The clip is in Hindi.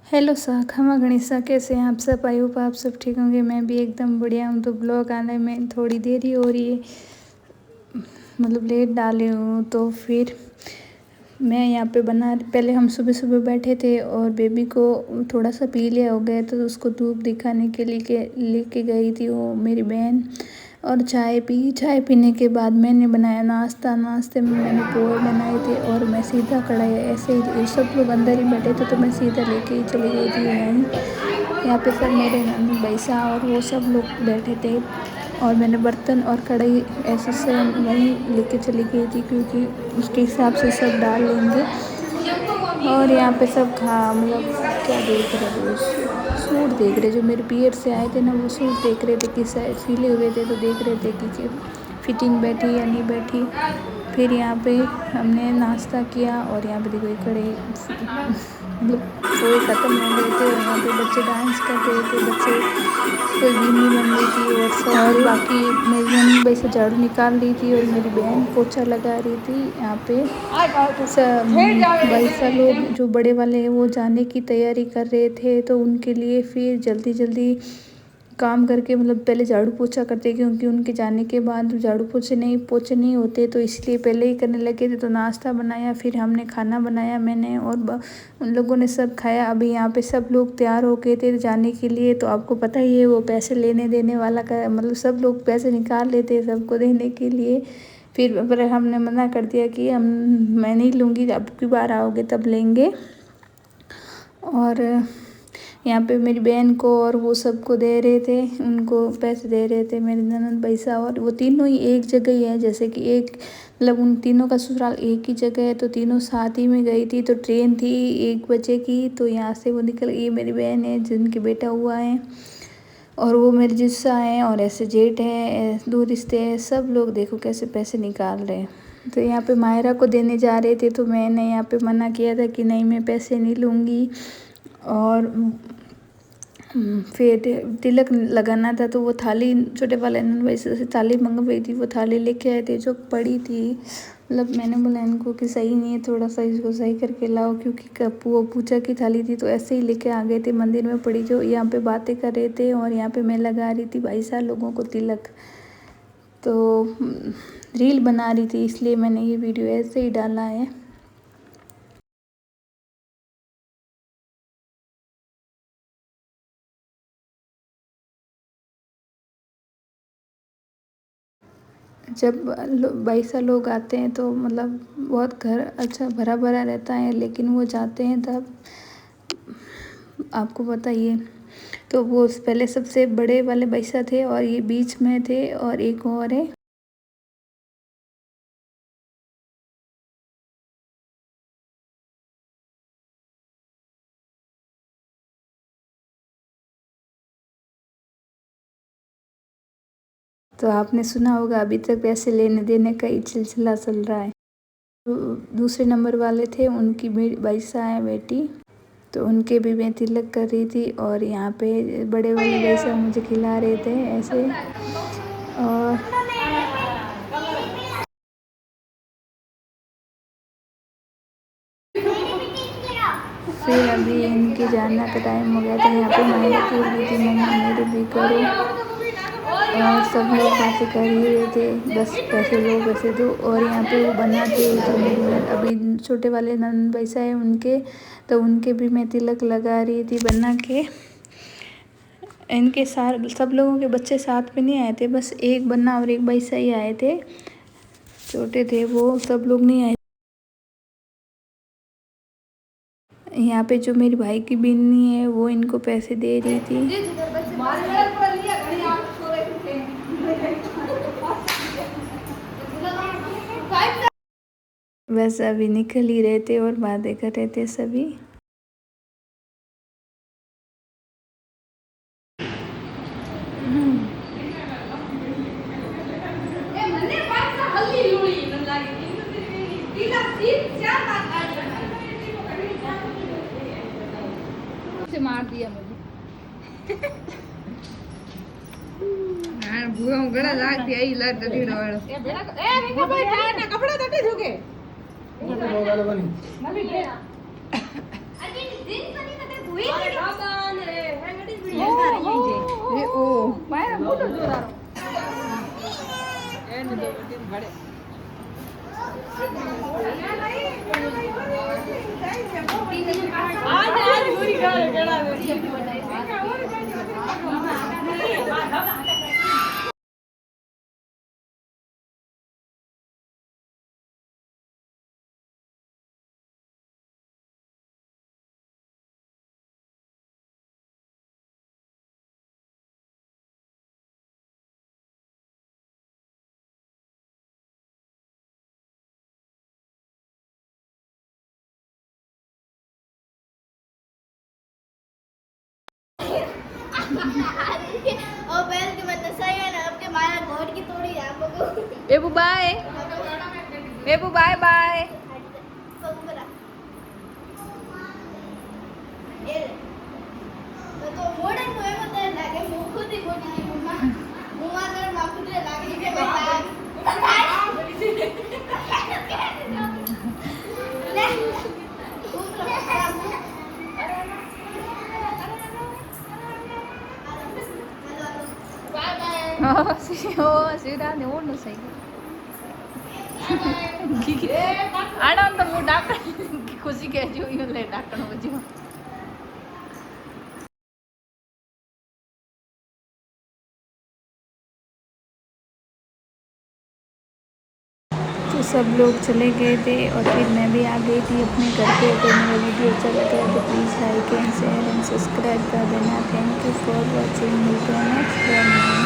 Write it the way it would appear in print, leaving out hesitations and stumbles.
हेलो सा खमा गणेशा, कैसे हैं आप सब? आई होप आप सब ठीक होंगे। मैं भी एकदम बढ़िया हूँ। तो ब्लॉग आने में थोड़ी देरी हो रही है, मतलब लेट डाले हूँ। तो फिर मैं यहाँ पे पहले हम सुबह सुबह बैठे थे और बेबी को थोड़ा सा पी लिया हो गया, तो उसको धूप दिखाने के लिए लेके गई थी वो मेरी बहन। और चाय पीने के बाद मैंने बनाया नाश्ते में मैंने पोहे बनाए थे और मैं सीधा कढ़ाई ऐसे ही, सब लोग अंदर ही बैठे थे तो मैं सीधा लेके ही चली गई थी। यहाँ पे सब मेरे नंद भाई साहब और वो सब लोग बैठे थे और मैंने बर्तन और कढ़ाई ऐसे से वहीं लेके चली गई थी, क्योंकि उसके हिसाब से सब डाल लेंगे। और यहाँ पे सब मतलब क्या देख रहे थे, सूट देख रहे, जो मेरे पीरियड से आए थे ना, वो सूट देख रहे थे कि सिले हुए थे, तो देख रहे थे कि फिटिंग बैठी या नहीं बैठी। फिर यहाँ पे हमने नाश्ता किया और यहाँ पे देखो एक कढ़ाई मतलब पोहे ख़त्म हो गए थे और यहाँ पे बच्चे डांस कर रहे थे, बच्चे कोई बीनी बन रही थी और सब, और बाकी मेरी नन्ही भाई से झाड़ू निकाल रही थी और मेरी बहन पोछा लगा रही थी। यहाँ पे भाई साहब लोग जो बड़े वाले हैं वो जाने की तैयारी कर रहे थे, तो उनके लिए फिर जल्दी जल्दी काम करके, मतलब पहले झाड़ू पोछा करते, क्योंकि उनके जाने के बाद झाड़ू पोछे नहीं होते, तो इसलिए पहले ही करने लगे थे। तो नाश्ता बनाया, फिर हमने खाना बनाया मैंने, और उन लोगों ने सब खाया। अभी यहाँ पे सब लोग तैयार हो गए थे जाने के लिए। तो आपको पता ही है वो पैसे लेने देने वाला का, मतलब सब लोग पैसे निकाल लेते हैं सबको देने के लिए। फिर हमने मना कर दिया कि मैं नहीं लूँगी, अब की बार आओगे तब लेंगे। और यहाँ पे मेरी बहन को और वो सबको दे रहे थे, उनको पैसे दे रहे थे मेरे ननद भाई साहब। और वो तीनों ही एक जगह ही है, जैसे कि एक, मतलब उन तीनों का ससुराल एक ही जगह है, तो तीनों साथ ही में गई थी। तो ट्रेन थी 1 बजे की, तो यहाँ से वो निकल गई। मेरी बहन है जिनके बेटा हुआ है, और वो मेरे जिस्सा हैं, और ऐसे जेठ है, दो रिश्ते हैं। सब लोग देखो कैसे पैसे निकाल रहे हैं। तो यहाँ पे मायरा को देने जा रहे थे, तो मैंने यहाँ पे मना किया था कि नहीं, मैं पैसे नहीं लूँगी। और फिर तिलक लगाना था, तो वो थाली छोटे वाले वैसे से थाली मंगवाई थी, वो थाली लेके आए थे जो पड़ी थी। मतलब मैंने बोला इनको कि सही नहीं है, थोड़ा सा इसको सही करके लाओ, क्योंकि वो पूजा की थाली थी, तो ऐसे ही लेके आ गए थे मंदिर में पड़ी। जो यहाँ पे बातें कर रहे थे और यहाँ पे मैं लगा रही थी भाई साहब लोगों को तिलक, तो रील बना रही थी, इसलिए मैंने ये वीडियो ऐसे ही डाला है। जब भाई साहब लोग आते हैं तो मतलब बहुत घर अच्छा भरा भरा रहता है, लेकिन वो जाते हैं तब आपको बताइए। तो वो पहले सबसे बड़े वाले भाई साहब थे और ये बीच में थे और एक और है। तो आपने सुना होगा अभी तक पैसे लेने देने का ही सिलसिला चल रहा है। तो दूसरे नंबर वाले थे, उनकी भाई साहब है बेटी, तो उनके भी मैं तिलक कर रही थी। और यहाँ पे बड़े वाले भाई साहब मुझे खिला रहे थे ऐसे। और फिर अभी इनके जाना का टाइम हो गया था। यहाँ पे मायरा खेल रही थी, मम्मा मेरे भी करो, और सब लोग बातें कर ही रहे थे, बस पैसे लो पैसे दो। और यहाँ पे वो बनाते जो मेरी अभी छोटे वाले नंद भाई साहब हैं उनके, तो उनके भी मैं तिलक लगा रही थी बना के। इनके साथ सब लोगों के बच्चे साथ में नहीं आए थे, बस एक बन्ना और एक भाई साहब ही आए थे, छोटे थे वो, सब लोग नहीं आए। यहाँ पे जो मेरी भाई की बिन्नी है वो इनको पैसे दे रही थी। बस अभी निकल ही रहे थे और बातें कर रहे थे सभी। से मार दिया मुझे। હા ભૂવા હું ઘણા લાગતી આઈ લાગ તડી વાળો એ બેડા એ વિંગા ભાઈ ટાયર ના કપડા તટી જોકે નવી ડ્રેસ અજી જીન્સ બની કતે ભૂઈ રાબાન રે હેંગડી બીડી એ ઓ મારા મોટો જોરારો એ ને દો ટીમ ભડે आज पूरी गाल गड़ा ओ पहले के बता सही है ना अब के माया घोट की तोड़ी आपको बेबू बाय बेबू बाय बाय ये तो मोड़न को एम तो लागे मुंह खुद ही मोटी की मुंह मुंह अगर मां खुद ले लागे के भाई सीधा ने ओढ़ सही आना तो वो डाकण खुशी कह जो यूं ले डाकण बजो तो सब लोग चले गए थे और फिर मैं भी आ गई थी अपने घर पे। अगर मेरा वीडियो अच्छा लगा तो please like and share and subscribe कर देना। Thank you for watching. मिलते हैं नेक्स्ट वीडियो में।